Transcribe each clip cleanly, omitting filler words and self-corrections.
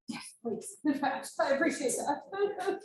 Yes, please. In fact, I appreciate that.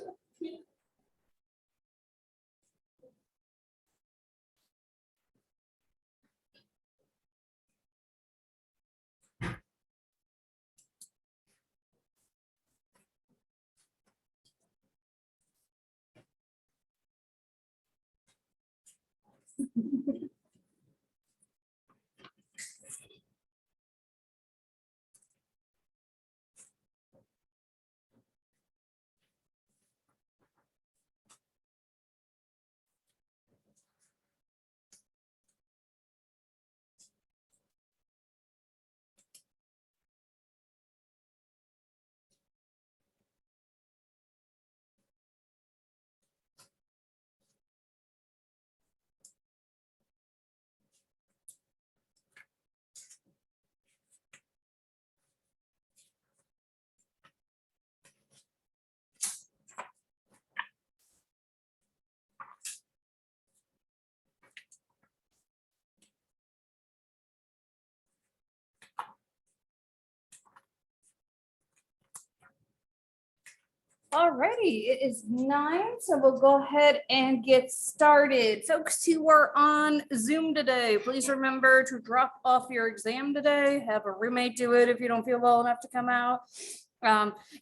Alrighty, it is 9, so we'll go ahead and get started. Folks who are on Zoom today, please remember to drop off your exam today. Have a roommate do it if you don't feel well enough to come out.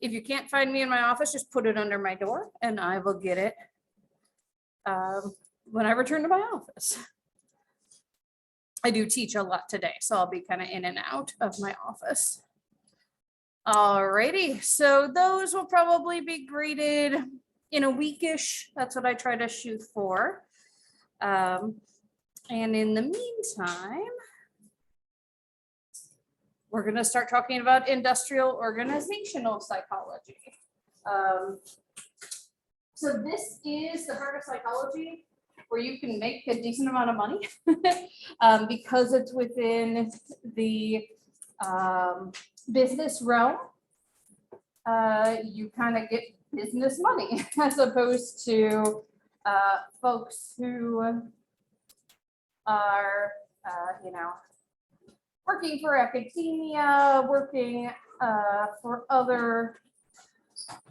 If you can't find me in my office, just put it under my door and I will get it when I return to my office. I do teach a lot today, so I'll be kind of in and out of my office. Alrighty, so those will probably be graded in a weekish. That's what I try to shoot for. And in the meantime, we're going to start talking about industrial organizational psychology. So this is the part of psychology where you can make a decent amount of money because it's within the business realm. You kind of get business money as opposed to folks who are, working for academia, working for other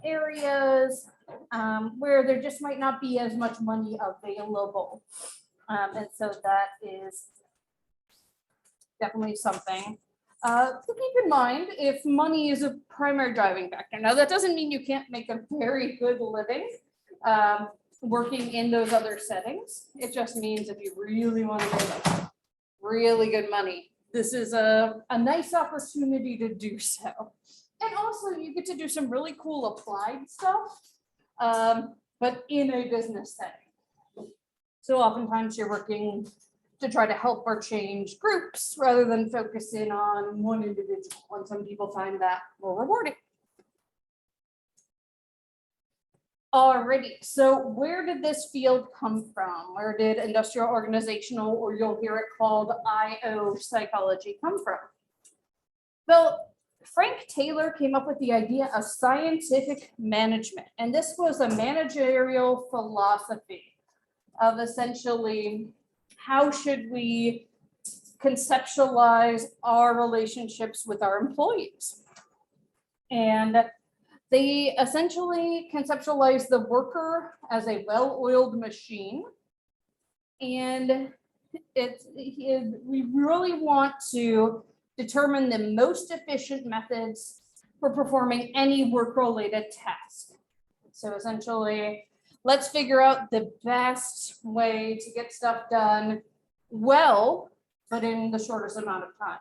areas where there just might not be as much money available. And so that is definitely something to keep in mind if money is a primary driving factor. Now, that doesn't mean you can't make a very good living working in those other settings. It just means if you really want to make really good money, this is a nice opportunity to do so. And also you get to do some really cool applied stuff, but in a business setting. So oftentimes you're working to try to help or change groups rather than focus in on one individual. And some people find that more rewarding. Alrighty, so where did this field come from? Where did industrial organizational, or you'll hear it called IO psychology, come from? Well, Frank Taylor came up with the idea of scientific management, and this was a managerial philosophy of essentially how should we conceptualize our relationships with our employees. And they essentially conceptualize the worker as a well-oiled machine. And we really want to determine the most efficient methods for performing any work-related task. So essentially, let's figure out the best way to get stuff done well, but in the shortest amount of time.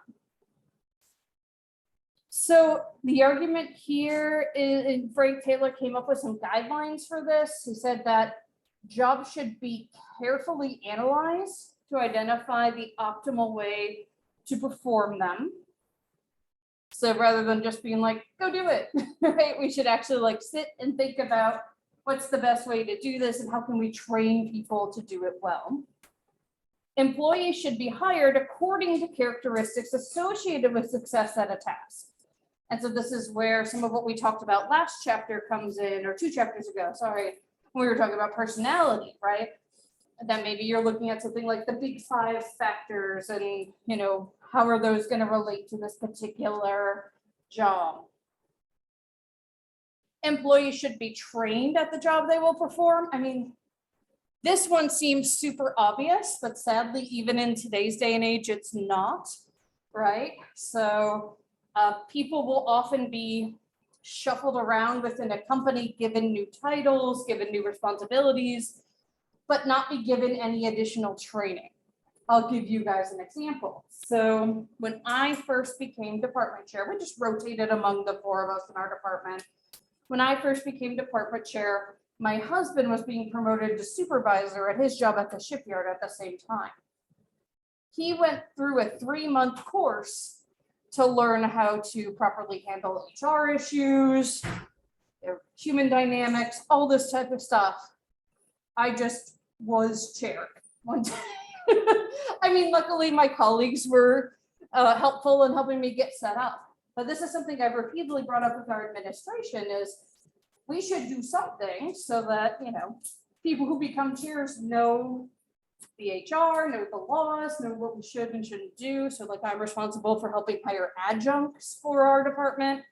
So the argument here is Frank Taylor came up with some guidelines for this. He said that jobs should be carefully analyzed to identify the optimal way to perform them. So rather than just being like, go do it, right? We should actually like sit and think about what's the best way to do this and how can we train people to do it well. Employees should be hired according to characteristics associated with success at a task. And so this is where some of what we talked about last chapter comes in, or 2 chapters ago, sorry, when we were talking about personality, right? That maybe you're looking at something like the big 5 factors and, How are those going to relate to this particular job? Employees should be trained at the job they will perform. I mean, this one seems super obvious, but sadly, even in today's day and age, it's not, right? So people will often be shuffled around within a company, given new titles, given new responsibilities, but not be given any additional training. I'll give you guys an example. So when I first became department chair, we just rotated among the four of us in our department. When I first became department chair, my husband was being promoted to supervisor at his job at the shipyard at the same time. He went through a 3-month course to learn how to properly handle HR issues, human dynamics, all this type of stuff. I just was chair one day. I mean, luckily my colleagues were helpful in helping me get set up. But this is something I've repeatedly brought up with our administration is we should do something so that, you know, people who become chairs know the HR, know the laws, know what we should and shouldn't do. So like I'm responsible for helping hire adjuncts for our department.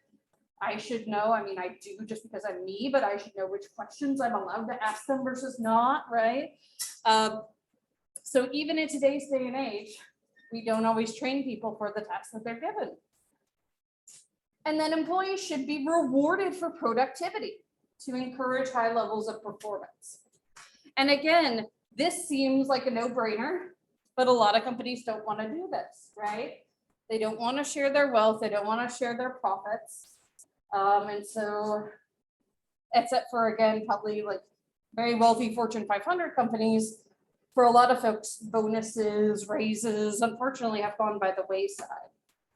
I should know, I mean, I do just because I'm me, but I should know which questions I'm allowed to ask them versus not, right? So even in today's day and age, we don't always train people for the tasks that they're given. And then employees should be rewarded for productivity to encourage high levels of performance. And again, this seems like a no-brainer, but a lot of companies don't want to do this, right? They don't want to share their wealth. They don't want to share their profits. And so, except for, again, probably like very wealthy Fortune 500 companies, for a lot of folks, bonuses, raises, unfortunately, have gone by the wayside.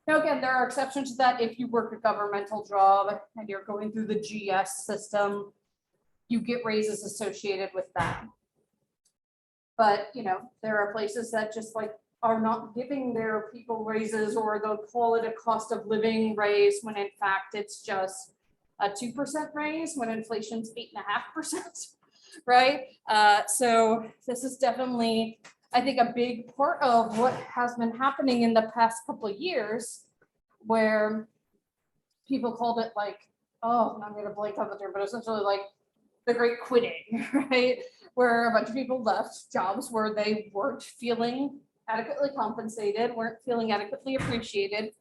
Now, again, there are exceptions to that. If you work a governmental job and you're going through the GS system, you get raises associated with that. But, you know, there are places that just like are not giving their people raises, or they'll call it a cost of living raise when in fact it's just a 2% raise when inflation's 8.5%, right? So this is definitely, I think, a big part of what has been happening in the past couple of years, where people called it like, oh, I'm gonna blank on the term, but essentially like the great quitting, right? Where a bunch of people left jobs where they weren't feeling adequately compensated, weren't feeling adequately appreciated.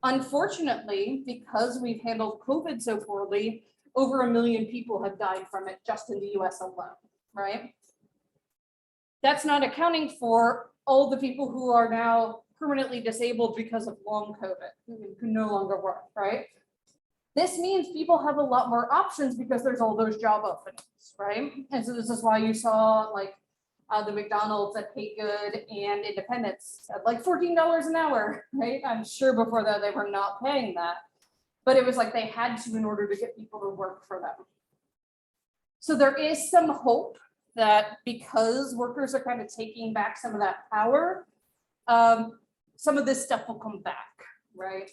Unfortunately, because we've handled COVID so poorly, over 1 million people have died from it just in the US alone, right? That's not accounting for all the people who are now permanently disabled because of long COVID, who no longer work, right? This means people have a lot more options because there's all those job openings, right? And so this is why you saw like the McDonald's at Pay Good and Independence at like $14 an hour, right? I'm sure before that they were not paying that, but it was like they had to in order to get people to work for them. So there is some hope that because workers are kind of taking back some of that power, some of this stuff will come back, right?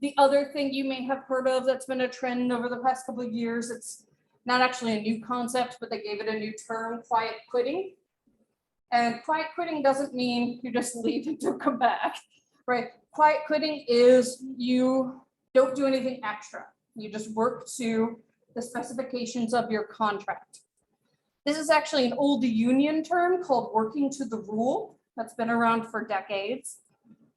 The other thing you may have heard of that's been a trend over the past couple of years, it's not actually a new concept, but they gave it a new term, quiet quitting. And quiet quitting doesn't mean you just leave and don't come back, right? Quiet quitting is you don't do anything extra. You just work to the specifications of your contract. This is actually an old union term called working to the rule that's been around for decades.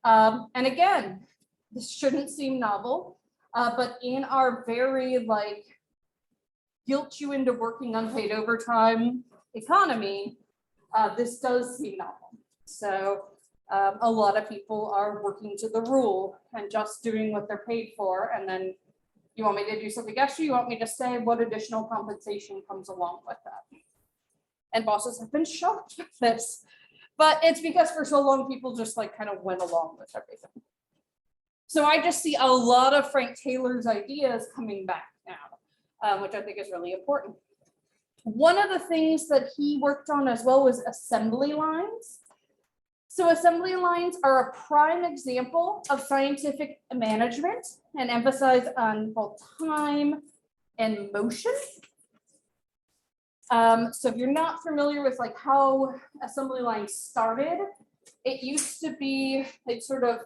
And again, this shouldn't seem novel, but in our very like guilt you into working unpaid overtime economy, this does seem novel. So a lot of people are working to the rule and just doing what they're paid for. And then you want me to do something extra? You want me to say what additional compensation comes along with that? And bosses have been shocked with this, but it's because for so long people just like kind of went along with everything. So I just see a lot of Frank Taylor's ideas coming back now, which I think is really important. One of the things that he worked on as well was assembly lines. So assembly lines are a prime example of scientific management and emphasize on both time and motion. So if you're not familiar with like how assembly lines started, It used to be, like sort of,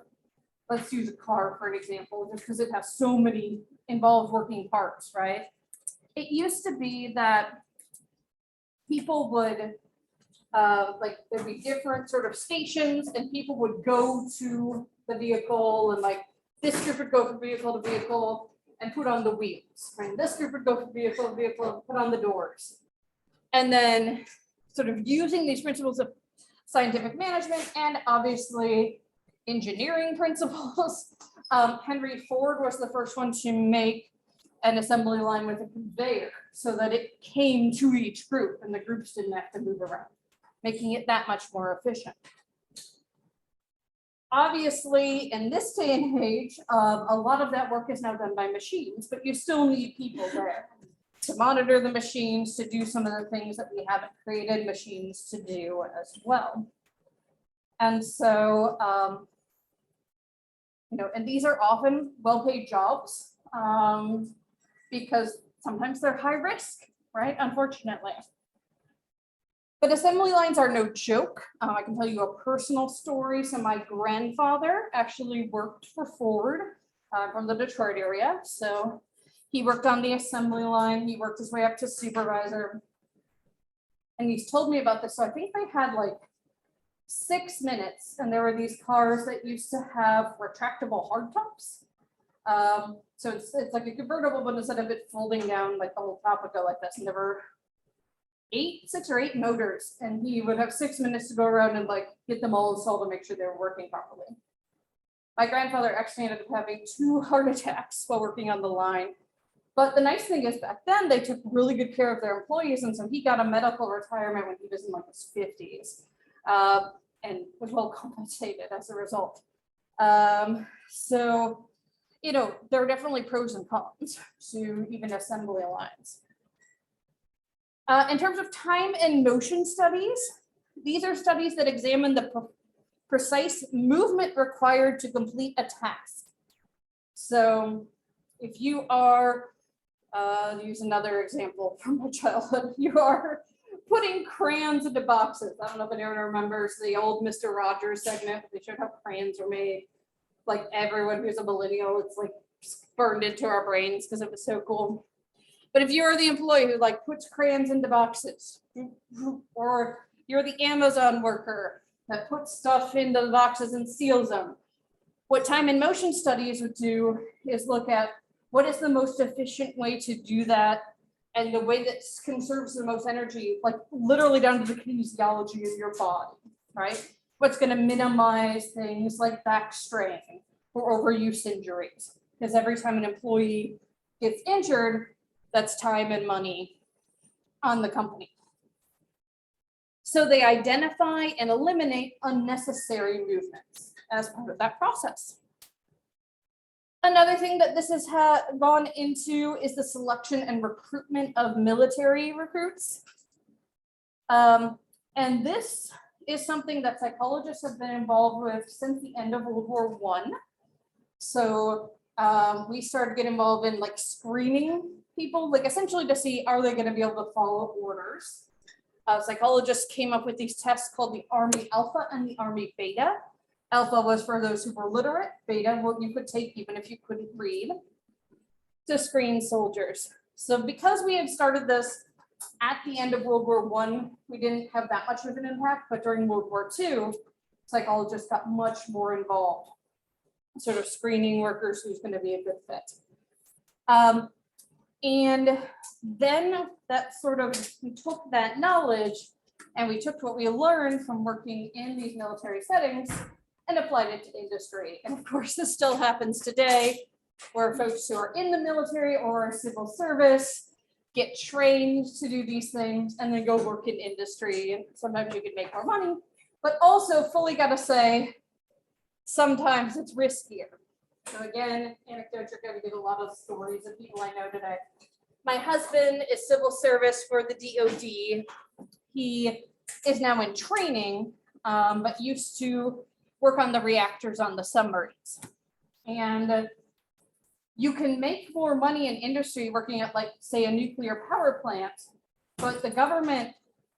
let's use a car for an example, just because it has so many involved working parts, right? It used to be that people would, like, there'd be different sort of stations and people would go to the vehicle and like, this group would go from vehicle to vehicle and put on the wheels, right? This group would go from vehicle to vehicle and put on the doors. And then sort of using these principles of scientific management and obviously engineering principles. Henry Ford was the first one to make an assembly line with a conveyor so that it came to each group and the groups didn't have to move around, making it that much more efficient. Obviously, in this day and age, a lot of that work is now done by machines, but you still need people there to monitor the machines, to do some of the things that we haven't created machines to do as well. And so, you know, and these are often well-paid jobs because sometimes they're high risk, right? Unfortunately. But assembly lines are no joke. I can tell you a personal story. So my grandfather actually worked for Ford from the Detroit area. So he worked on the assembly line. He worked his way up to supervisor. And he's told me about this. So I think they had like 6 minutes, and there were these cars that used to have retractable hardtops. So it's like a convertible, but instead of it folding down, like the whole top would go like this. And there were 6 or 8 motors, and he would have 6 minutes to go around and like get them all installed to make sure they were working properly. My grandfather actually ended up having 2 heart attacks while working on the line. But the nice thing is back then they took really good care of their employees, and so he got a medical retirement when he was in like his 50s. And was well compensated as a result. So, you know, there are definitely pros and cons to even assembly lines. In terms of time and motion studies, these are studies that examine the precise movement required to complete a task. So if you are, use another example from my childhood, you are putting crayons into boxes. I don't know if anyone remembers the old Mr. Rogers segment, but they showed how crayons were made. Like everyone who's a millennial, it's like burned into our brains because it was so cool. But if you're the employee who like puts crayons into boxes, or you're the Amazon worker that puts stuff into the boxes and seals them, what time and motion studies would do is look at what is the most efficient way to do that and the way that conserves the most energy, like literally down to the kinesiology of your body, right? What's going to minimize things like back strain or overuse injuries. Because every time an employee gets injured, that's time and money on the company. So they identify and eliminate unnecessary movements as part of that process. Another thing that this has gone into is the selection and recruitment of military recruits. And this is something that psychologists have been involved with since the end of World War I. So we started getting involved in like screening people, like essentially to see, are they going to be able to follow orders? Psychologists came up with these tests called the Army Alpha and the Army Beta. Alpha was for those who were literate, beta, what you could take even if you couldn't read, to screen soldiers. So because we had started this at the end of World War I, we didn't have that much of an impact, but during World War II, psychologists got much more involved, sort of screening workers who's going to be a good fit. And then that sort of, we took that knowledge and we took what we learned from working in these military settings and applied it to industry. And of course, this still happens today, where folks who are in the military or civil service get trained to do these things and then go work in industry. And sometimes you can make more money, but also fully got to say, sometimes it's riskier. So again, anecdotes are going to give a lot of stories of people I know today. My husband is civil service for the DOD. He is now in training, but used to work on the reactors on the submarines. And you can make more money in industry working at like, say, a nuclear power plant, but the government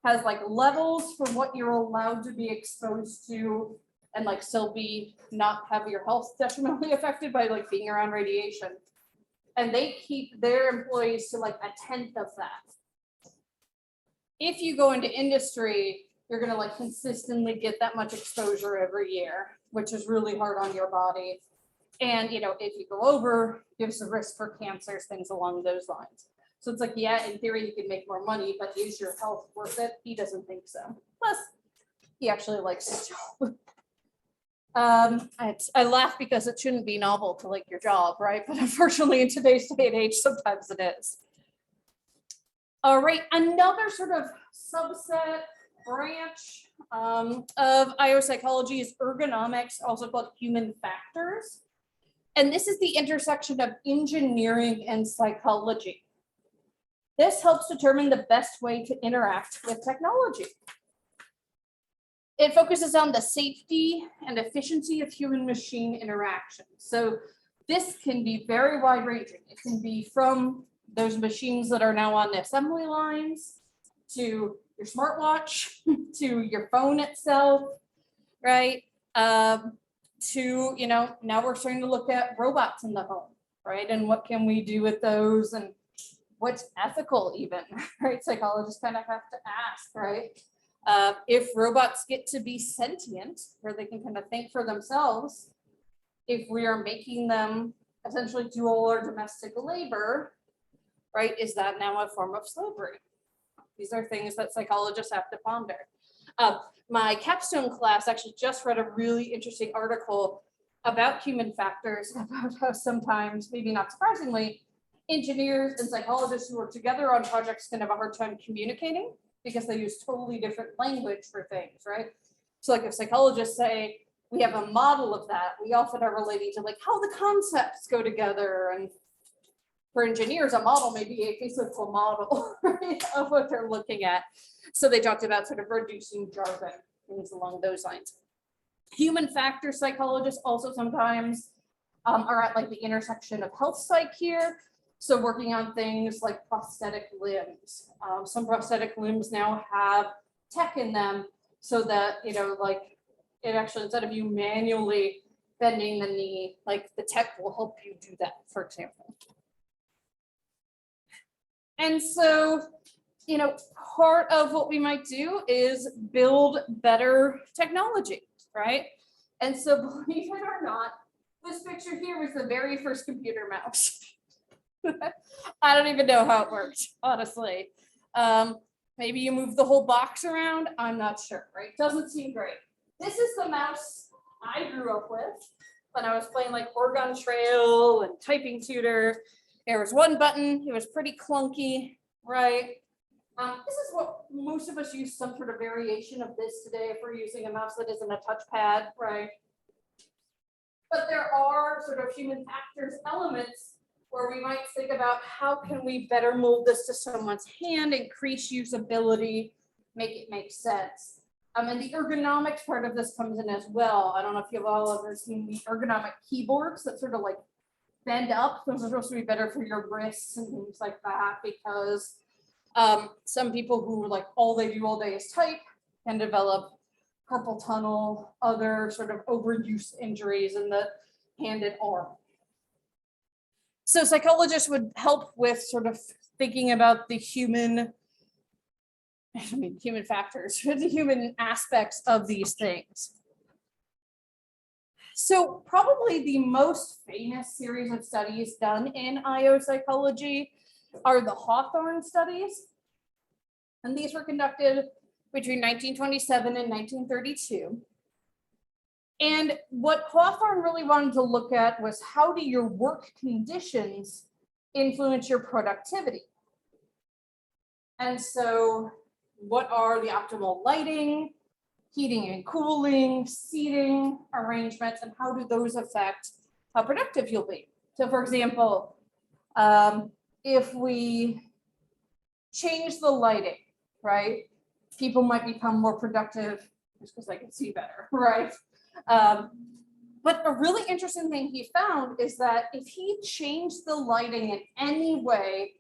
has like levels for what you're allowed to be exposed to and like still be not have your health detrimentally affected by like being around radiation. And they keep their employees to like a tenth of that. If you go into industry, you're gonna like consistently get that much exposure every year, which is really hard on your body. And you know, if you go over, gives a risk for cancers, things along those lines. So it's like, yeah, in theory, you can make more money, but is your health worth it? He doesn't think so. Plus, he actually likes his job. I laugh because it shouldn't be novel to like your job, right? But unfortunately, in today's day and age, sometimes it is. All right, another sort of subset branch of IO psychology is ergonomics, also called human factors. And this is the intersection of engineering and psychology. This helps determine the best way to interact with technology. It focuses on the safety and efficiency of human-machine interaction. So this can be very wide-ranging. It can be from those machines that are now on the assembly lines to your smartwatch, to your phone itself, right? To, you know, now we're starting to look at robots in the home, right? And what can we do with those and what's ethical even, right? Psychologists kind of have to ask, right? If robots get to be sentient, where they can kind of think for themselves, if we are making them essentially do all our domestic labor, right? Is that now a form of slavery? These are things that psychologists have to ponder. My capstone class actually just read a really interesting article about human factors, about how sometimes, maybe not surprisingly, engineers and psychologists who work together on projects can have a hard time communicating because they use totally different language for things, right? So like if psychologists say, we have a model of that, we often are relating to like how the concepts go together. And for engineers, a model may be a physical model, right, of what they're looking at. So they talked about sort of reducing jargon, things along those lines. Human factor psychologists also sometimes are at like the intersection of health psych here. So working on things like prosthetic limbs. Some prosthetic limbs now have tech in them so that, you know, like it actually, instead of you manually bending the knee, like the tech will help you do that, for example. And so, you know, part of what we might do is build better technology, right? And so believe it or not, this picture here was the very first computer mouse. I don't even know how it worked, honestly. Maybe you move the whole box around. I'm not sure, right? Doesn't seem great. This is the mouse I grew up with when I was playing like Oregon Trail and typing tutor. There was one button. It was pretty clunky, right? This is what most of us use, some sort of variation of this today if we're using a mouse that isn't a touchpad, right? But there are sort of human factors elements where we might think about how can we better mold this to someone's hand, increase usability, make it make sense. And the ergonomics part of this comes in as well. I don't know if you've all ever seen the ergonomic keyboards that sort of like bend up. Those are supposed to be better for your wrists and things like that, because some people who like all they do all day is type can develop carpal tunnel, other sort of overuse injuries in the hand and arm. So psychologists would help with sort of thinking about the human factors, the human aspects of these things. So probably the most famous series of studies done in IO psychology are the Hawthorne studies. And these were conducted between 1927 and 1932. And what Hawthorne really wanted to look at was how do your work conditions influence your productivity? And so what are the optimal lighting, heating and cooling, seating arrangements, and how do those affect how productive you'll be? So for example, if we change the lighting, right, people might become more productive just because they can see better, right? But a really interesting thing he found is that if he changed the lighting in any way,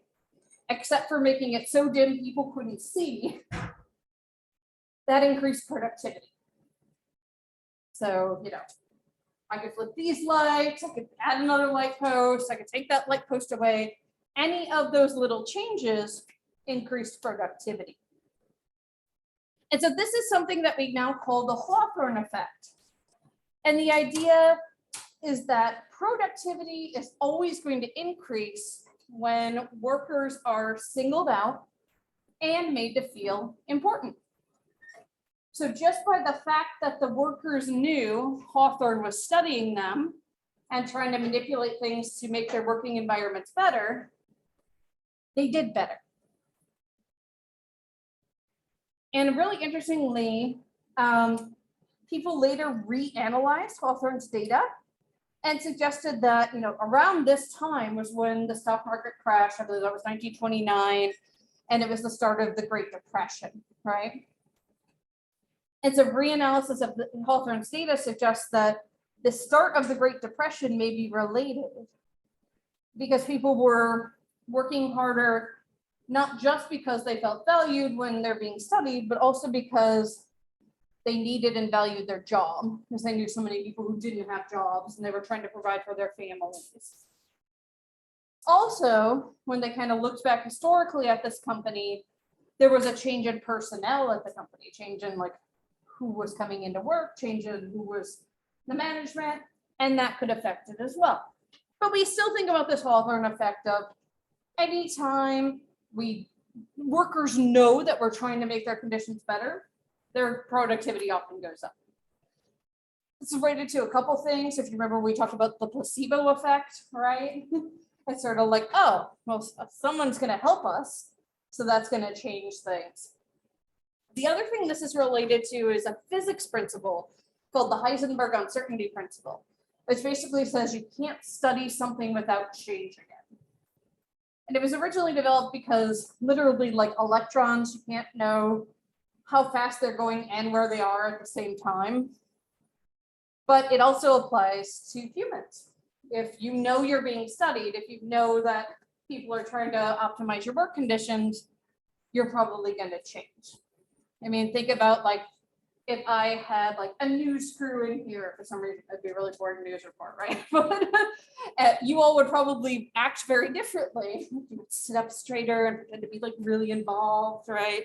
except for making it so dim people couldn't see, that increased productivity. So, I could flip these lights, I could add another light post, I could take that light post away. Any of those little changes increased productivity. And so this is something that we now call the Hawthorne effect. And the idea is that productivity is always going to increase when workers are singled out and made to feel important. So just by the fact that the workers knew Hawthorne was studying them and trying to manipulate things to make their working environments better, they did better. And really interestingly, people later reanalyzed Hawthorne's data and suggested that, around this time was when the stock market crashed. I believe that was 1929, and it was the start of the Great Depression, right? And so reanalysis of Hawthorne's data suggests that the start of the Great Depression may be related because people were working harder, not just because they felt valued when they're being studied, but also because they needed and valued their job, because they knew so many people who didn't have jobs and they were trying to provide for their families. Also, when they kind of looked back historically at this company, there was a change in personnel at the company, change in like who was coming into work, change in who was the management, and that could affect it as well. But we still think about this Hawthorne effect of anytime workers know that we're trying to make their conditions better, their productivity often goes up. It's related to a couple things. If you remember, we talked about the placebo effect, right? It's sort of like, oh, well, someone's going to help us, so that's going to change things. The other thing this is related to is a physics principle called the Heisenberg uncertainty principle, which basically says you can't study something without changing it. And it was originally developed because literally like electrons, you can't know how fast they're going and where they are at the same time. But it also applies to humans. If you know you're being studied, if you know that people are trying to optimize your work conditions, you're probably going to change. I mean, think about like if I had like a news crew in here, for some reason, it'd be a really boring news report, right? But you all would probably act very differently. You would sit up straighter and pretend to be like really involved, right?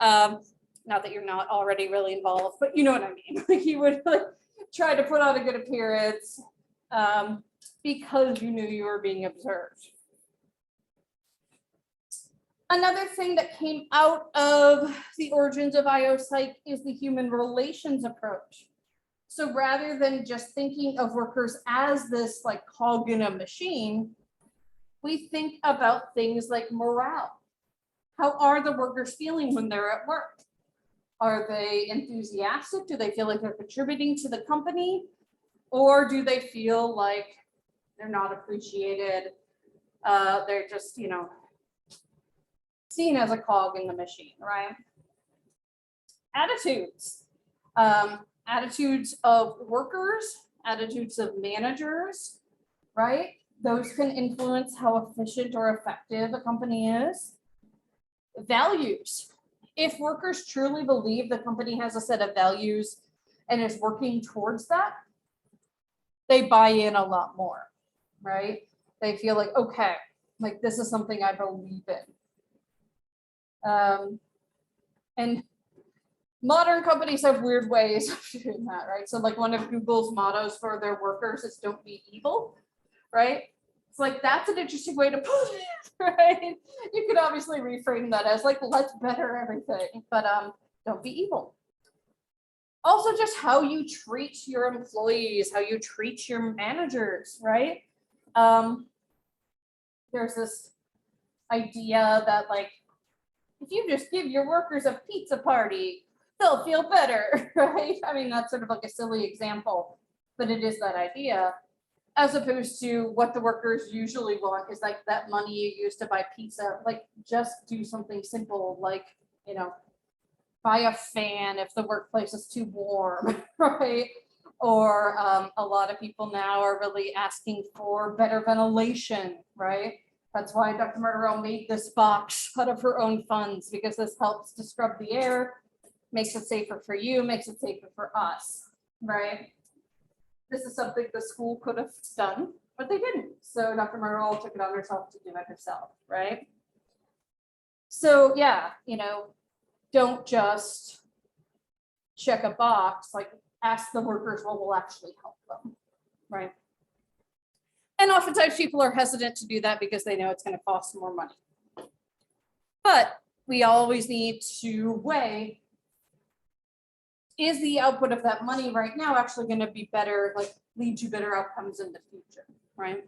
Not that you're not already really involved, but you know what I mean. Like you would like try to put on a good appearance because you knew you were being observed. Another thing that came out of the origins of IO-Psych is the human relations approach. So rather than just thinking of workers as this like cog in a machine, we think about things like morale. How are the workers feeling when they're at work? Are they enthusiastic? Do they feel like they're contributing to the company? Or do they feel like they're not appreciated? They're just, seen as a cog in the machine, right? Attitudes. Attitudes of workers, attitudes of managers, right? Those can influence how efficient or effective a company is. Values. If workers truly believe the company has a set of values and is working towards that, they buy in a lot more, right? They feel like, okay, like this is something I believe in. And modern companies have weird ways of doing that, right? So like one of Google's mottos for their workers is don't be evil, right? It's like, that's an interesting way to put it, right? You could obviously reframe that as like, let's better everything, but don't be evil. Also just how you treat your employees, how you treat your managers, right? There's this idea that like, if you just give your workers a pizza party, they'll feel better, right? I mean, that's sort of like a silly example, but it is that idea, as opposed to what the workers usually want is like that money you use to buy pizza, like just do something simple, like, buy a fan if the workplace is too warm, right? Or a lot of people now are really asking for better ventilation, right? That's why Dr. Martorell made this box out of her own funds, because this helps to scrub the air, makes it safer for you, makes it safer for us, right? This is something the school could have done, but they didn't. So Dr. Murrell took it on herself to do it herself, right? So yeah, don't just check a box, like ask the workers what will actually help them, right? And oftentimes people are hesitant to do that because they know it's going to cost more money. But we always need to weigh, is the output of that money right now actually going to be better, like lead to better outcomes in the future, right?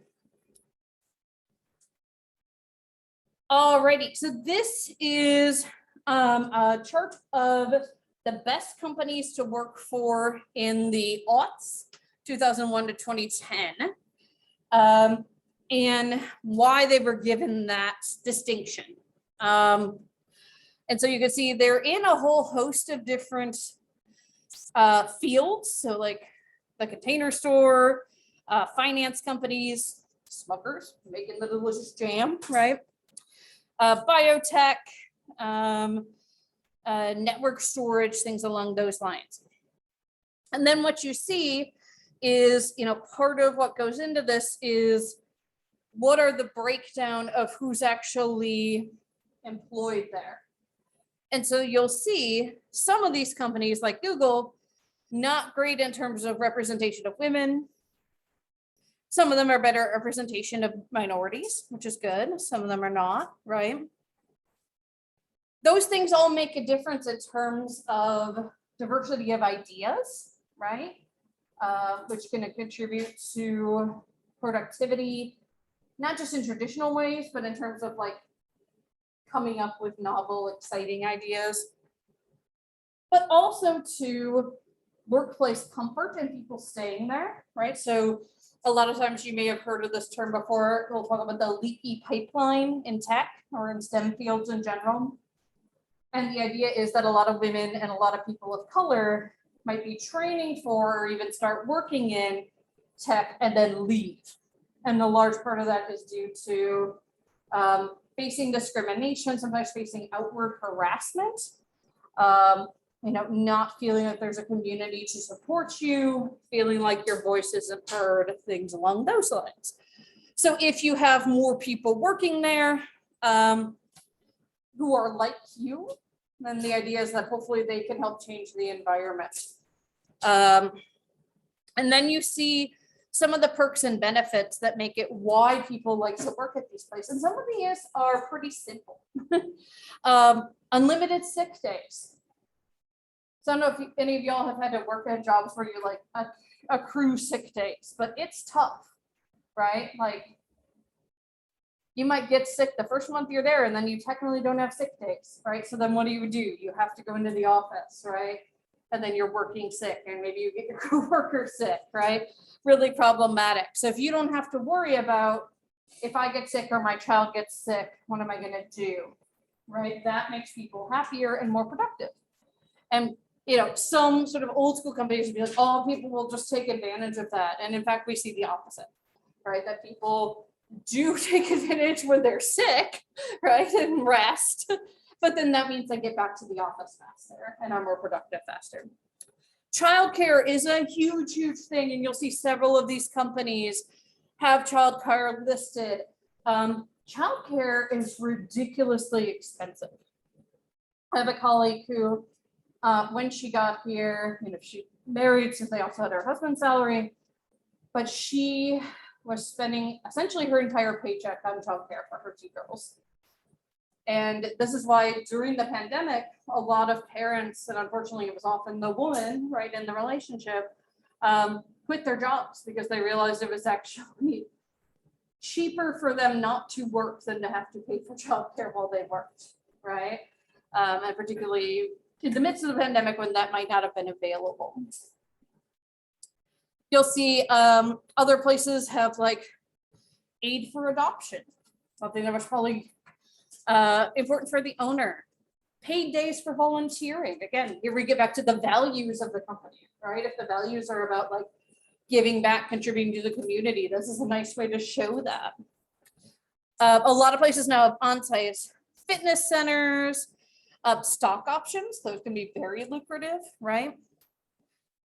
Alrighty, so this is a chart of the best companies to work for in the aughts, 2001 to 2010, and why they were given that distinction. And so you can see they're in a whole host of different fields. So like the Container Store, finance companies, Smuckers making the delicious jam, right? Biotech, network storage, things along those lines. And then what you see is, part of what goes into this is what are the breakdown of who's actually employed there. And so you'll see some of these companies like Google, not great in terms of representation of women. Some of them are better representation of minorities, which is good. Some of them are not, right? Those things all make a difference in terms of diversity of ideas, right? Which can contribute to productivity, not just in traditional ways, but in terms of like coming up with novel, exciting ideas, but also to workplace comfort and people staying there, right? So a lot of times you may have heard of this term before. We'll talk about the leaky pipeline in tech or in STEM fields in general. And the idea is that a lot of women and a lot of people of color might be training for or even start working in tech and then leave. And a large part of that is due to facing discrimination, sometimes facing outward harassment, not feeling that there's a community to support you, feeling like your voice isn't heard, things along those lines. So if you have more people working there who are like you, then the idea is that hopefully they can help change the environment. And then you see some of the perks and benefits that make it why people like to work at these places. And some of these are pretty simple. Unlimited sick days. So I don't know if any of y'all have had to work at jobs where you like accrue sick days, but it's tough, right? Like you might get sick the first month you're there and then you technically don't have sick days, right? So then what do? You have to go into the office, right? And then you're working sick and maybe you get your coworker sick, right? Really problematic. So if you don't have to worry about if I get sick or my child gets sick, what am I going to do, right? That makes people happier and more productive. And some sort of old school companies would be like, oh, people will just take advantage of that. And in fact, we see the opposite, right? That people do take advantage when they're sick, right? And rest. But then that means they get back to the office faster and are more productive faster. Childcare is a huge, huge thing. And you'll see several of these companies have childcare listed. Childcare is ridiculously expensive. I have a colleague who, when she got here, she married, so they also had her husband's salary, but she was spending essentially her entire paycheck on childcare for her two girls. And this is why during the pandemic, a lot of parents, and unfortunately it was often the woman, right, in the relationship, quit their jobs because they realized it was actually cheaper for them not to work than to have to pay for childcare while they worked, right? And particularly in the midst of the pandemic when that might not have been available. You'll see other places have like aid for adoption, something that was probably important for the owner. Paid days for volunteering. Again, here we get back to the values of the company, right? If the values are about like giving back, contributing to the community, this is a nice way to show that. A lot of places now have on-site fitness centers, stock options. Those can be very lucrative, right?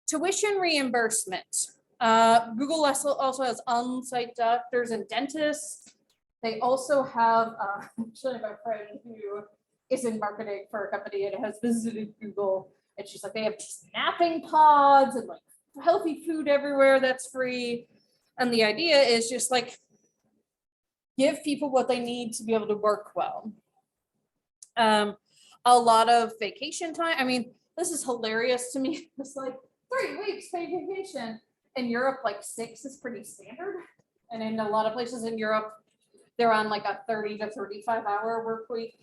Tuition reimbursement. Google also has on-site doctors and dentists. They also have, actually my friend who is in marketing for a company and has visited Google, and she's like, they have napping pods and like healthy food everywhere that's free. And the idea is just like, give people what they need to be able to work well. A lot of vacation time. I mean, this is hilarious to me. It's like 3 weeks paid vacation. In Europe, like 6 is pretty standard. And in a lot of places in Europe, they're on like a 30 to 35-hour work week.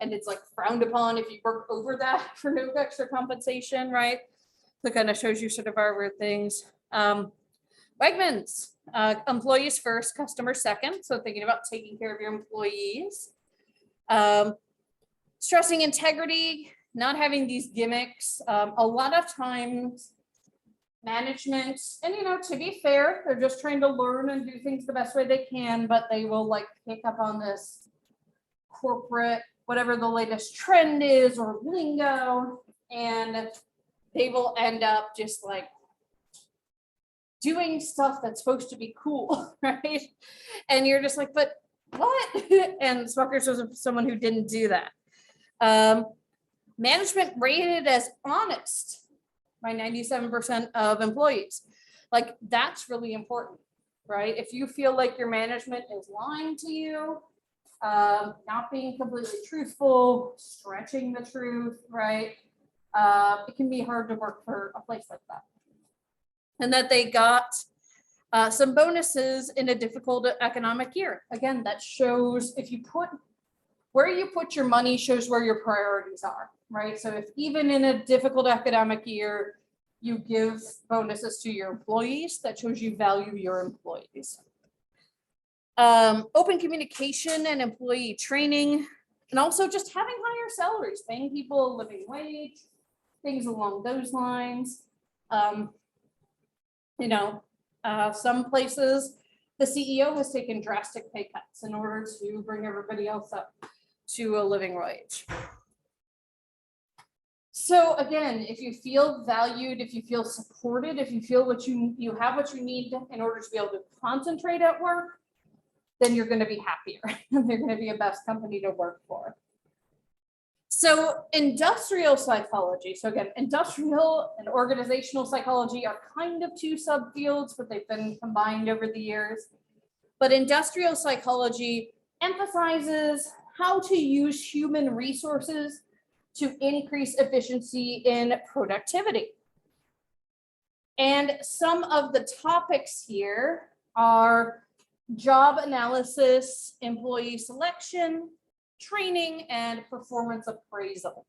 And it's like frowned upon if you work over that for no extra compensation, right? So kind of shows you sort of our weird things. Wegmans, employees first, customers second. So thinking about taking care of your employees. Stressing integrity, not having these gimmicks. A lot of times management, and to be fair, they're just trying to learn and do things the best way they can, but they will like pick up on this corporate, whatever the latest trend is or lingo, and they will end up just like doing stuff that's supposed to be cool, right? And you're just like, but what? And Smuckers was someone who didn't do that. Management rated as honest by 97% of employees. Like that's really important, right? If you feel like your management is lying to you, not being completely truthful, stretching the truth, right? It can be hard to work for a place like that. And that they got some bonuses in a difficult economic year. Again, that shows if you put where you put your money shows where your priorities are, right? So if even in a difficult academic year, you give bonuses to your employees, that shows you value your employees. Open communication and employee training, and also just having higher salaries, paying people a living wage, things along those lines. Some places the CEO has taken drastic pay cuts in order to bring everybody else up to a living wage. So again, if you feel valued, if you feel supported, if you feel you have what you need in order to be able to concentrate at work, then you're going to be happier. They're going to be a best company to work for. So industrial psychology. So again, industrial and organizational psychology are kind of two subfields, but they've been combined over the years. But industrial psychology emphasizes how to use human resources to increase efficiency in productivity. And some of the topics here are job analysis, employee selection, training, and performance appraisal.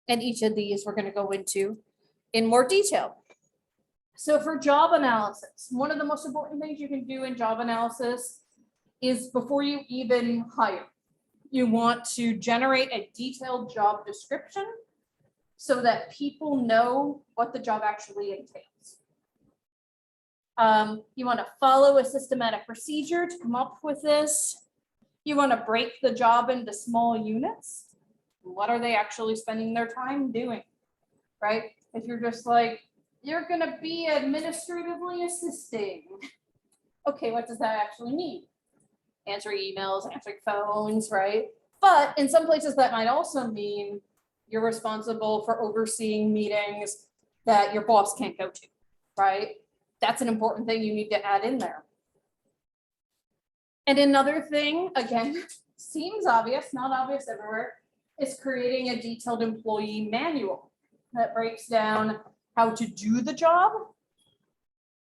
And each of these we're going to go into in more detail. So for job analysis, one of the most important things you can do in job analysis is before you even hire, you want to generate a detailed job description so that people know what the job actually entails. You want to follow a systematic procedure to come up with this. You want to break the job into small units. What are they actually spending their time doing, right? If you're just like, you're going to be administratively assisting. Okay, what does that actually mean? Answering emails, answering phones, right? But in some places that might also mean you're responsible for overseeing meetings that your boss can't go to, right? That's an important thing you need to add in there. And another thing, again, seems obvious, not obvious everywhere, is creating a detailed employee manual that breaks down how to do the job,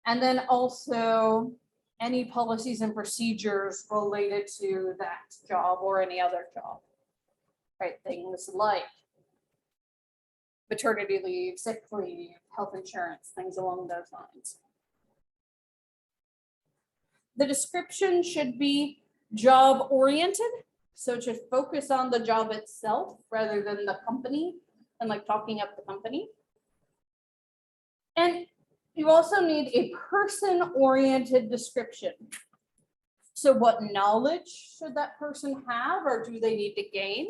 and then also any policies and procedures related to that job or any other job, right? Things like maternity leave, sick leave, health insurance, things along those lines. The description should be job oriented. So it should focus on the job itself rather than the company and like talking up the company. And you also need a person-oriented description. So what knowledge should that person have or do they need to gain?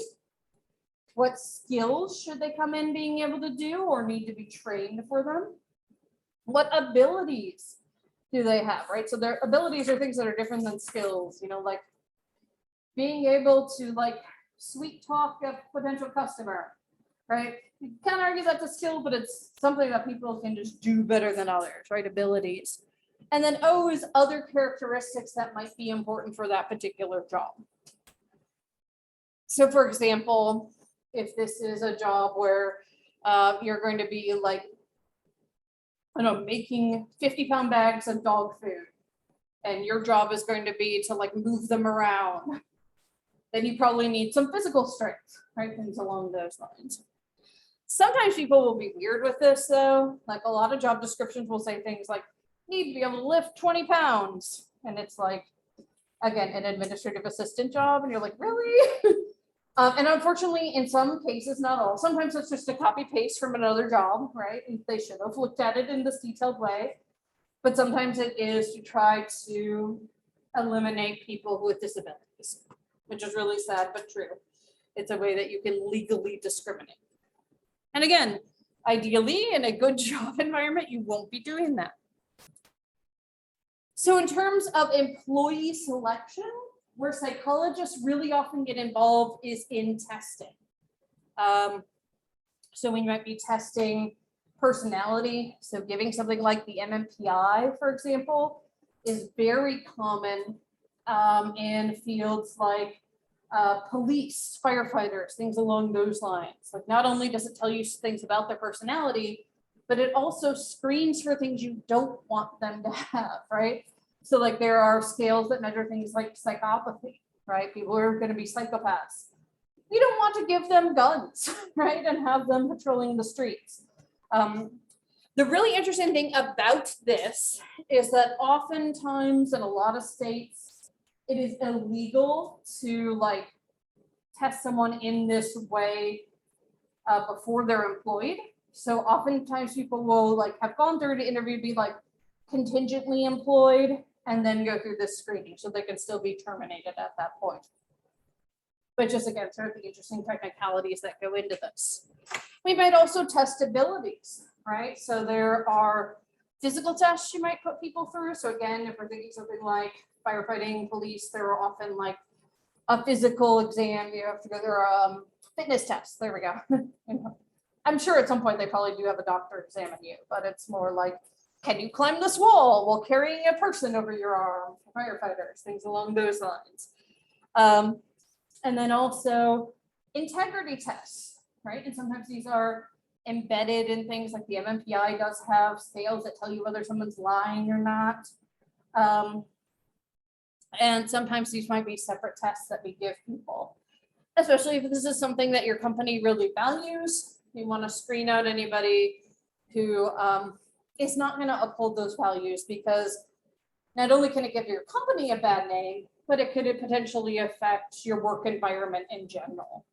What skills should they come in being able to do or need to be trained for them? What abilities do they have, right? So their abilities are things that are different than skills, like being able to like sweet talk a potential customer, right? You can't argue that's a skill, but it's something that people can just do better than others, right? Abilities. And then O is other characteristics that might be important for that particular job. So for example, if this is a job where you're going to be like, I don't know, making 50-pound bags of dog food, and your job is going to be to like move them around, then you probably need some physical strength, right? Things along those lines. Sometimes people will be weird with this though. Like a lot of job descriptions will say things like, need to be able to lift 20 pounds. And it's like, again, an administrative assistant job. And you're like, really? And unfortunately, in some cases, not all, sometimes it's just a copy paste from another job, right? And they should have looked at it in this detailed way. But sometimes it is to try to eliminate people with disabilities, which is really sad, but true. It's a way that you can legally discriminate. And again, ideally, in a good job environment, you won't be doing that. So in terms of employee selection, where psychologists really often get involved is in testing. So we might be testing personality. So giving something like the MMPI, for example, is very common in fields like police, firefighters, things along those lines. Like not only does it tell you things about their personality, but it also screens for things you don't want them to have, right? So like there are scales that measure things like psychopathy, right? People are going to be psychopaths. We don't want to give them guns, right? And have them patrolling the streets. The really interesting thing about this is that oftentimes in a lot of states, it is illegal to like test someone in this way before they're employed. So oftentimes people will like have gone through the interview, be like contingently employed, and then go through this screening so they can still be terminated at that point. But just again, sort of the interesting technicalities that go into this. We might also test abilities, right? So there are physical tests you might put people through. So again, if we're thinking something like firefighting, police, there are often like a physical exam. You have to go through fitness tests. There we go. I'm sure at some point they probably do have a doctor examine you, but it's more like, can you climb this wall while carrying a person over your arm? Firefighters, things along those lines. And then also integrity tests, right? And sometimes these are embedded in things like the MMPI does have scales that tell you whether someone's lying or not. And sometimes these might be separate tests that we give people, especially if this is something that your company really values. You want to screen out anybody who is not going to uphold those values, because not only can it give your company a bad name, but it could potentially affect your work environment in general.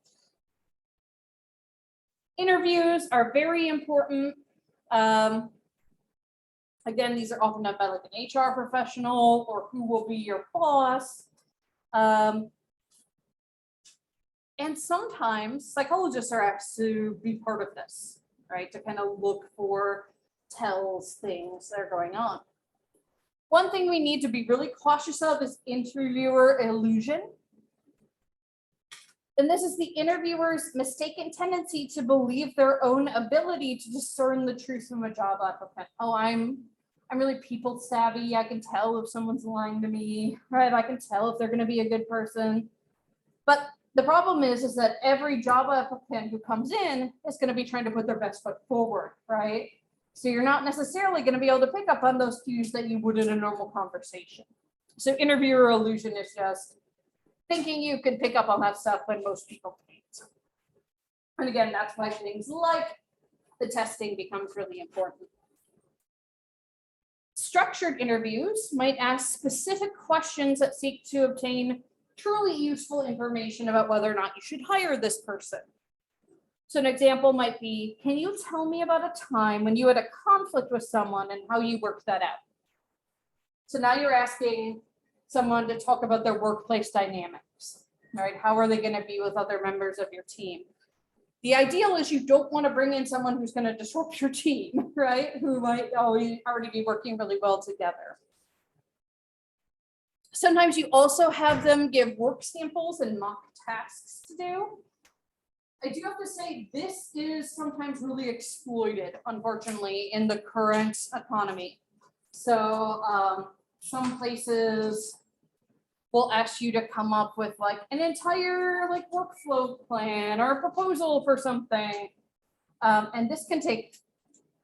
Interviews are very important. Again, these are often done by like an HR professional or who will be your boss. And sometimes psychologists are asked to be part of this, right? To kind of look for tells things that are going on. One thing we need to be really cautious of is interviewer illusion. And this is the interviewer's mistaken tendency to believe their own ability to discern the truth from a job applicant. Oh, I'm really people savvy. I can tell if someone's lying to me, right? I can tell if they're going to be a good person. But the problem is that every job applicant who comes in is going to be trying to put their best foot forward, right? So you're not necessarily going to be able to pick up on those cues that you would in a normal conversation. So interviewer illusion is just thinking you can pick up on that stuff when most people can't. And again, that's why things like the testing becomes really important. Structured interviews might ask specific questions that seek to obtain truly useful information about whether or not you should hire this person. So an example might be, can you tell me about a time when you had a conflict with someone and how you worked that out? So now you're asking someone to talk about their workplace dynamics, right? How are they going to be with other members of your team? The ideal is you don't want to bring in someone who's going to disrupt your team, right? Who might already be working really well together. Sometimes you also have them give work samples and mock tasks to do. I do have to say, this is sometimes really exploited, unfortunately, in the current economy. So some places will ask you to come up with like an entire like workflow plan or a proposal for something. And this can take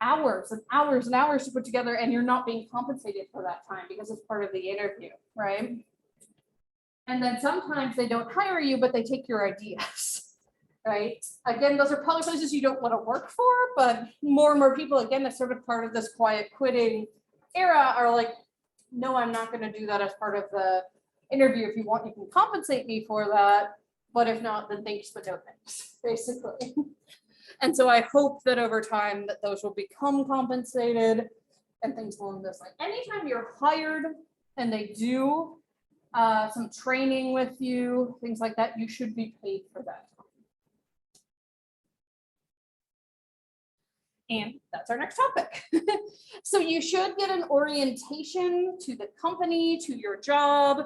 hours and hours and hours to put together, and you're not being compensated for that time because it's part of the interview, right? And then sometimes they don't hire you, but they take your ideas, right? Again, those are probably places you don't want to work for, but more and more people, again, that's sort of part of this quiet quitting era, are like, no, I'm not going to do that as part of the interview. If you want, you can compensate me for that, but if not, then thanks but no thanks, basically. And so I hope that over time that those will become compensated and things along this line. Anytime you're hired and they do some training with you, things like that, you should be paid for that. And that's our next topic. So you should get an orientation to the company, to your job,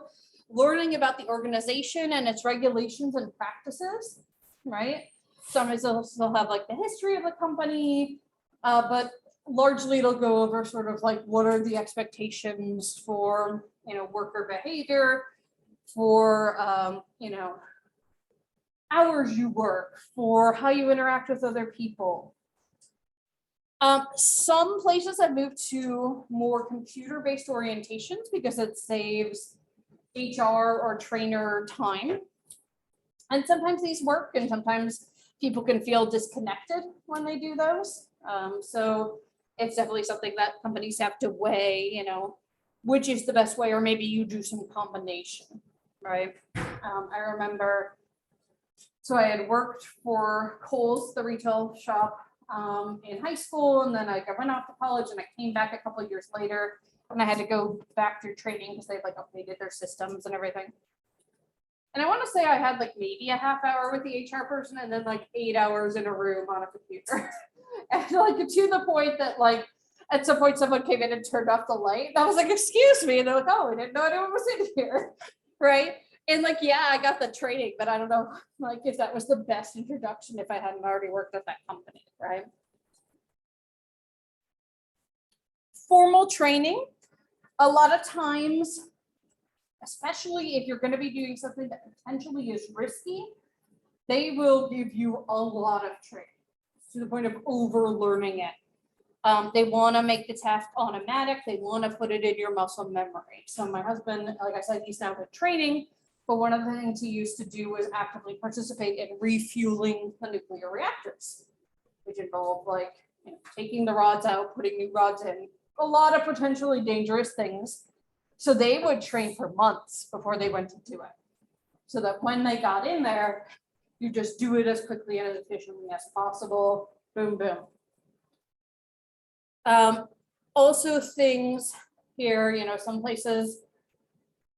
learning about the organization and its regulations and practices, right? Sometimes they'll have like the history of the company, but largely it'll go over sort of like what are the expectations for, you know, worker behavior, for, you know, hours you work, for how you interact with other people. Some places have moved to more computer-based orientations because it saves HR or trainer time. And sometimes these work, and sometimes people can feel disconnected when they do those. So it's definitely something that companies have to weigh, you know, which is the best way, or maybe you do some combination, right? I remember, so I had worked for Kohl's, the retail shop, in high school, and then I went off to college and I came back a couple of years later and I had to go back through training because they've like updated their systems and everything. And I want to say I had like maybe a half hour with the HR person and then like 8 hours in a room on a computer. And like to the point that like at some point someone came in and turned off the light. And I was like, excuse me. And they're like, oh, we didn't know anyone was in here. Right. And like, yeah, I got the training, but I don't know like if that was the best introduction if I hadn't already worked at that company, right? Formal training, a lot of times, especially if you're going to be doing something that potentially is risky, they will give you a lot of training to the point of over learning it. They want to make the task automatic. They want to put it in your muscle memory. So my husband, like I said, he's now with training. But one of the things he used to do was actively participate in refueling the nuclear reactors, which involved like, you know, taking the rods out, putting new rods in, a lot of potentially dangerous things. So they would train for months before they went to do it. So that when they got in there, you just do it as quickly and as efficiently as possible. Boom, boom. Also things here, you know, some places,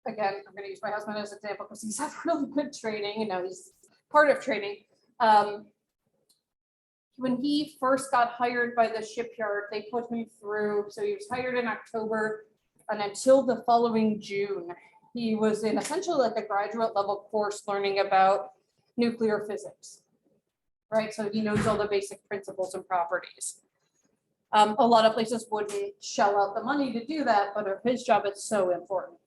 again, I'm going to use my husband as an example because he's had really good training, you know, he's part of training. When he first got hired by the shipyard, they put him through, so he was hired in October, and until the following June, he was in essentially like a graduate level course learning about nuclear physics, right? So he knows all the basic principles and properties. A lot of places wouldn't shell out the money to do that, but of his job, it's so important.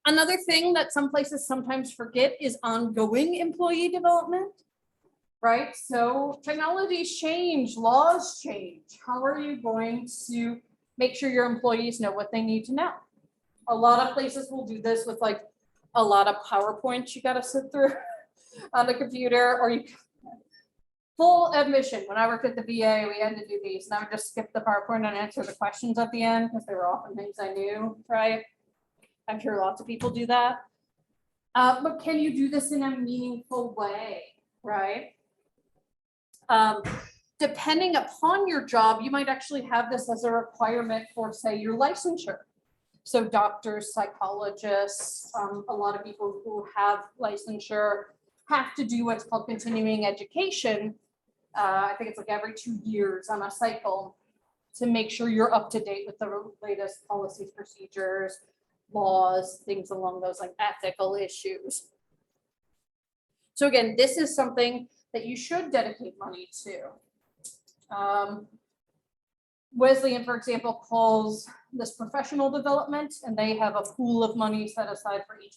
Another thing that some places sometimes forget is ongoing employee development, right? So technologies change, laws change. How are you going to make sure your employees know what they need to know? A lot of places will do this with like a lot of PowerPoints you got to sit through on the computer, or you full admission. When I worked at the VA, we had to do these, and I would just skip the PowerPoint and answer the questions at the end because they were often things I knew, right? I'm sure lots of people do that. But can you do this in a meaningful way, right? Depending upon your job, you might actually have this as a requirement for, say, your licensure. So doctors, psychologists, a lot of people who have licensure have to do what's called continuing education. I think it's like every 2 years on a cycle to make sure you're up to date with the latest policies, procedures, laws, things along those like ethical issues. So again, this is something that you should dedicate money to. Wesleyan, for example, calls this professional development, and they have a pool of money set aside for each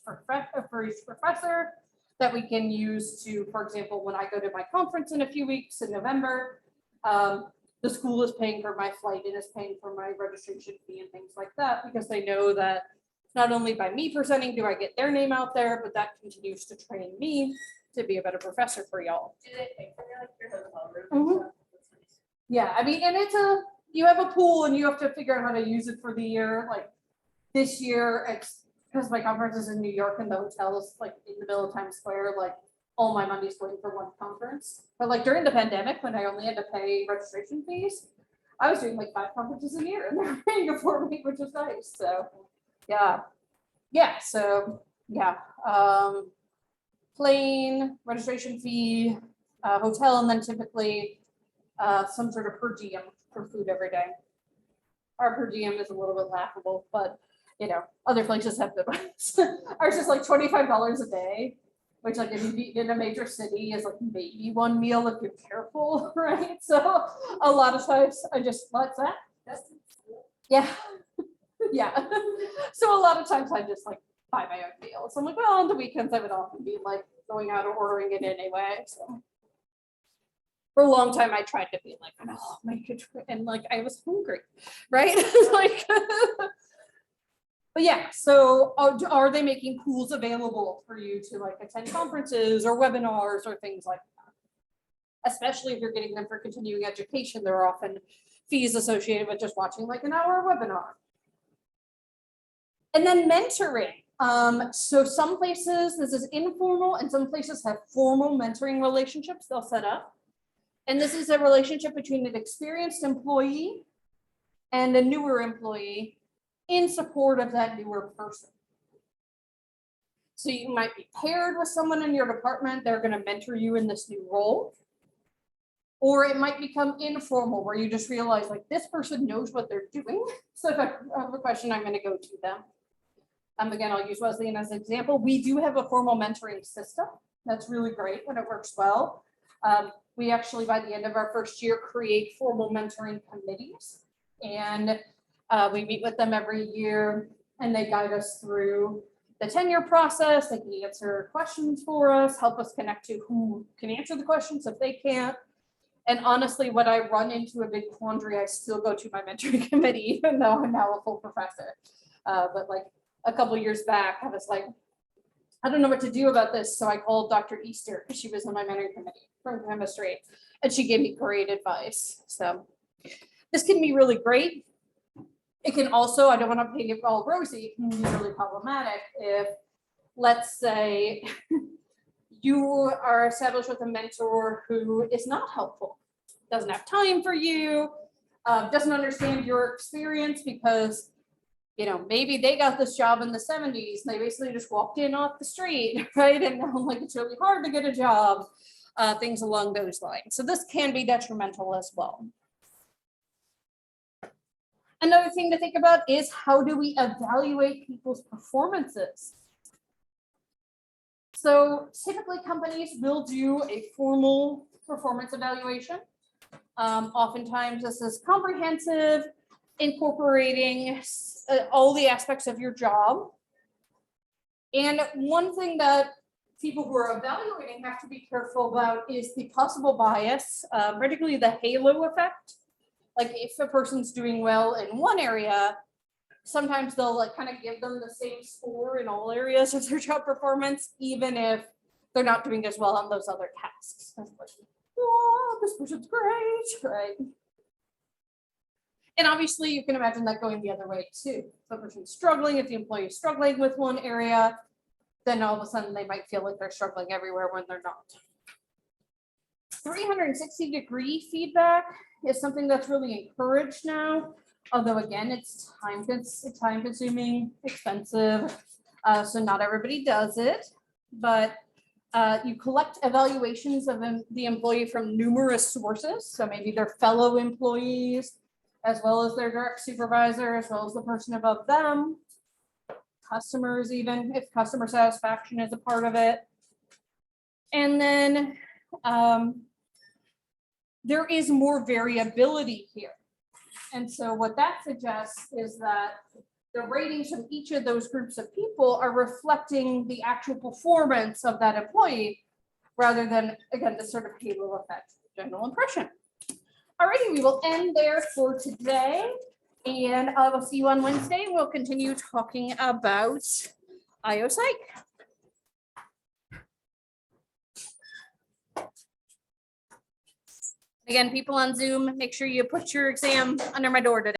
professor that we can use to, for example, when I go to my conference in a few weeks in November, the school is paying for my flight and is paying for my registration fee and things like that, because they know that not only by me presenting do I get their name out there, but that continues to train me to be a better professor for y'all. Do they pay for like your hotel room and Mhm. stuff? That's nice. Yeah, I mean, and you have a pool and you have to figure out how to use it for the year. Like this year, it's because my conference is in New York and the hotel is like in the middle of Times Square, like all my money's going for one conference. But like during the pandemic, when I only had to pay registration fees, I was doing like 5 conferences a year and they're paying it for me, which is nice. So yeah. Yeah, so yeah. Plane, registration fee, hotel, and then typically some sort of per diem for food every day. Our per diem is a little bit laughable, but you know, other places have good ones. Ours is like $25 a day, which like if you eat in a major city is like maybe one meal if you're careful, right? So a lot of times I just, what's that? Yeah. Yeah. So a lot of times I just like buy my own meals. I'm like, well, on the weekends I would often be like going out or ordering it anyway. So for a long time I tried to be like, oh, make it, and like I was hungry, right? Like, but yeah, so are they making pools available for you to like attend conferences or webinars or things like that? Especially if you're getting them for continuing education, there are often fees associated with just watching like an hour webinar. And then mentoring. So some places, this is informal, and some places have formal mentoring relationships they'll set up. And this is a relationship between an experienced employee and a newer employee in support of that newer person. So you might be paired with someone in your department, they're going to mentor you in this new role. Or it might become informal where you just realize like this person knows what they're doing. So if I have a question, I'm going to go to them. Again, I'll use Wesleyan as an example. We do have a formal mentoring system. That's really great when it works well. We actually, by the end of our first year, create formal mentoring committees. And we meet with them every year and they guide us through the tenure process. They can answer questions for us, help us connect to who can answer the questions if they can't. And honestly, when I run into a big quandary, I still go to my mentoring committee, even though I'm now a full professor. But like a couple of years back, I was like, I don't know what to do about this. So I called Dr. Easter because she was on my mentoring committee from chemistry, and she gave me great advice. So this can be really great. It can also, I don't want to paint it all rosy, it can be really problematic if, let's say, you are established with a mentor who is not helpful, doesn't have time for you, doesn't understand your experience because, you know, maybe they got this job in the 70s. They basically just walked in off the street, right? And now like it's really hard to get a job, things along those lines. So this can be detrimental as well. Another thing to think about is how do we evaluate people's performances? So typically companies will do a formal performance evaluation. Oftentimes this is comprehensive, incorporating all the aspects of your job. And one thing that people who are evaluating have to be careful about is the possible bias, particularly the halo effect. Like if a person's doing well in one area, sometimes they'll like kind of give them the same score in all areas of their job performance, even if they're not doing as well on those other tasks. Oh, this person's great, right? And obviously you can imagine that going the other way too. If the person's struggling, if the employee is struggling with one area, then all of a sudden they might feel like they're struggling everywhere when they're not. 360-degree feedback is something that's really encouraged now. Although again, it's time consuming, expensive. So not everybody does it, but You collect evaluations of the employee from numerous sources, so maybe their fellow employees, as well as their direct supervisor, as well as the person above them. Customers even, if customer satisfaction is a part of it. And then there is more variability here. And so what that suggests is that the ratings from each of those groups of people are reflecting the actual performance of that employee rather than, again, the sort of halo effect, general impression. Alrighty, we will end there for today. And I will see you on Wednesday. We'll continue talking about IO Psych. Again, people on Zoom, make sure you put your exam under my door today.